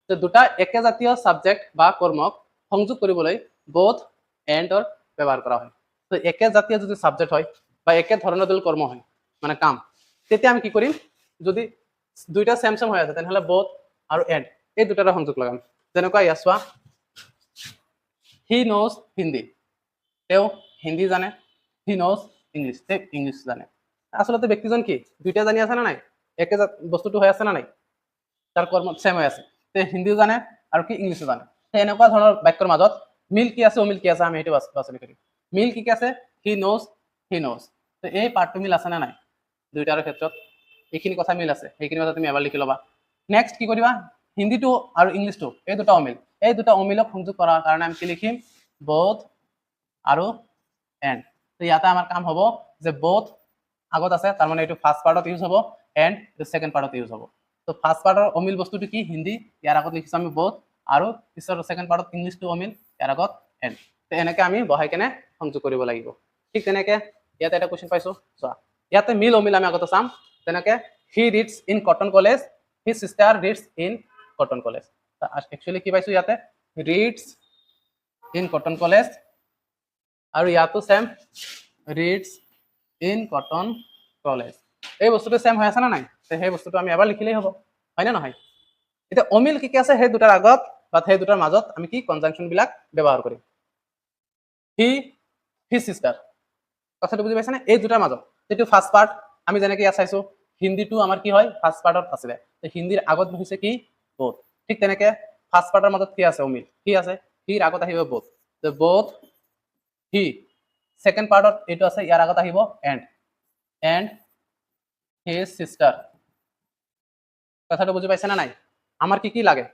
যে দুটা একে জাতীয় সাবজেক্ট বা কৰ্মক সংযোগ কৰিবলৈ বোথ এন্ডৰ ব্যৱহাৰ কৰা হয়। তো একে জাতীয় যদি সাবজেক্ট হয় বা একে ধৰণৰ যদি কৰ্ম হয় মানে কাম, তেতিয়া আমি কি কৰিম, যদি দুইটা সেম সেম হৈ আছে তেনেহলে বোথ আৰু এন্ড এই দুটাৰ সংযোগ লগাম। যেনেকুৱা ইয়াত চোৱা, হি ন'জ হিন্দী, তেওঁ হিন্দী জানে, হি ন'জ ইংলিছ, তেওঁ ইংলিছ জানে। আচলতে ব্যক্তিজন কি দুইটা জানি আছে না নাই, একে বস্তুটো হৈ আছে না নাই, তাৰ কৰ্ম সেম হৈ আছে, তে হিন্দীও জানে আৰু কি ইংলিছো জানে। সেই এনেকুৱা ধৰণৰ বাক্যৰ মাজত মিল কি আছে অমিল কি আছে আমি সেইটো বাছনি কৰিম। মিল কি আছে, হি ন'জ হি ন'জ, তো এই পাৰ্টটো মিল আছে না নাই, দুইটাৰ ক্ষেত্ৰত এইখিনি কথা মিল আছে, সেইখিনি কথা তুমি এবাৰ লিখি ল'বা। নেক্সট কি কৰিবা, হিন্দীটো আৰু ইংলিছটো এই দুটা অমিল, এই দুটা অমিলক সংযোগ কৰাৰ কাৰণে আমি কি লিখিম, বোথ আৰু এন্ড। তো ইয়াতে আমাৰ কাম হ'ব যে বোথ আগত আছে, তাৰ মানে এইটো ফাৰ্ষ্ট পাৰ্টত ইউজ হ'ব, এন্ড এইটো সেকেন্ড পাৰ্টত ইউজ হ'ব। তো ফাৰ্ষ্ট পাৰ্টৰ অমিল বস্তুটো কি হিন্দী, ইয়াৰ আগত লিখিছো আমি বোথ, আৰু পিছৰ সেকেন্ড পাৰ্টত ইংলিছটো অমিল, ইয়াৰ আগত এন্ড। তো এনেকে আমি বহাই কেনে সংযোগ কৰিব লাগিব। ঠিক তেনেকে ইয়াতে এটা কুৱেশ্যন পাইছো চোৱা, ইয়াতে মিল অমিল আমি আগতে চাম। তেনেকে he reads in Cotton College, his sister reads in Cotton College. Actually কি পাইছো ইয়াতে, ৰিডছ ইন কটন কলেজ, আৰু ইয়াতো same reads in Cotton College. এই বস্তুটো সেম হৈ আছে না নাই, সেই বস্তুটো আমি এবাৰ লিখিলেই হ'ব, হয় না নহয়। এতিয়া অমিল কি কি আছে সেই দুটাৰ আগত বা সেই দুটাৰ মাজত আমি কি কনজাংচন বিলাক ব্যৱহাৰ কৰিম। হি হিজ সিস্টাৰ, কথাটো বুজি পাইছানে, এই দুটাৰ মাজত যিটো ফাৰ্ষ্ট পাৰ্ট আমি যেনেকে ইয়াত চাইছো, হিন্দীটো আমাৰ কি হয় ফাৰ্ষ্ট পাৰ্টত আছিলে, হিন্দীৰ আগত বহিছে কি বোথ। ঠিক তেনেকে ফাৰ্ষ্ট পাৰ্টৰ মাজত কি আছে অমিল, হি আছে, হিৰ আগত আহিব বোথ, বোথ হি। সেকেন্ড পাৰ্টত এইটো আছে, ইয়াৰ আগত আহিব এন্ড, এন্ড হিজ সিস্টাৰ। কথাটো বুজি পাইছে না নাই, আমাৰ কি কি লাগে,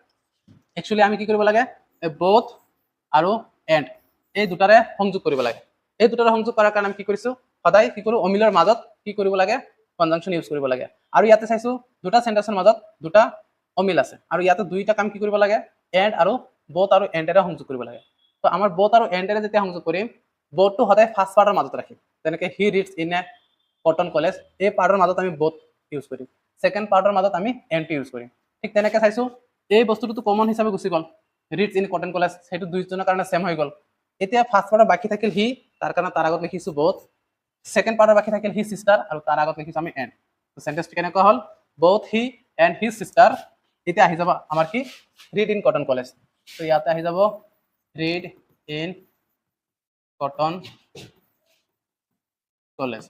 একচুৱেলি আমি কি কৰিব লাগে, বোথ আৰু এন্ড এই দুটাৰে সংযোগ কৰিব লাগে। এই দুটাৰে সংযোগ কৰাৰ কাৰণে আমি কি কৰিছো, সদায় কি কৰো অমিলৰ মাজত কি কৰিব লাগে কনজাংচন ইউজ কৰিব লাগে। আৰু ইয়াতে চাইছো দুটা সেন্টেন্সৰ মাজত দুটা অমিল আছে, আৰু ইয়াতে দুইটা কাম কি কৰিব লাগে, এন্ড আৰু বোথ আৰু এন্ডেৰে সংযোগ কৰিব লাগে। তো আমাৰ বোথ আৰু এন্ডেৰে যেতিয়া সংযোগ কৰিম, বোথটো সদায় ফাৰ্ষ্ট পাৰ্টৰ মাজত ৰাখিম, যেনেকে হি reads in a cotton College, এই পাৰ্টৰ মাজত আমি বোথ ইউজ কৰিম, সেকেন্ড পাৰ্টৰ মাজত আমি এন্ডটো ইউজ কৰিম। ঠিক তেনেকে চাইছো এই বস্তুটো কমন হিচাপে গুচি গ'ল, ৰিডছ ইন কটন কলেজ সেইটো দুইজনৰ কাৰণে সেম হৈ গ'ল। এতিয়া ফাৰ্ষ্ট পাৰ্টৰ বাকী থাকিল হি, তাৰ কাৰণে তাৰ আগত লিখিছো বোথ, সেকেন্ড পাৰ্টৰ বাকী থাকিল হি সিস্টাৰ, আৰু তাৰ আগত লিখিছো আমি এন্ড। সেন্টেন্সটো কেনেকুৱা হ'ল, বোথ হি এন্ড হিজ সিস্টাৰ। এতিয়া আহি যাব আমাৰ কি, ৰিড ইন কটন কলেজ। তো ইয়াতে আহি যাব ৰিড ইন কটন কলেজ।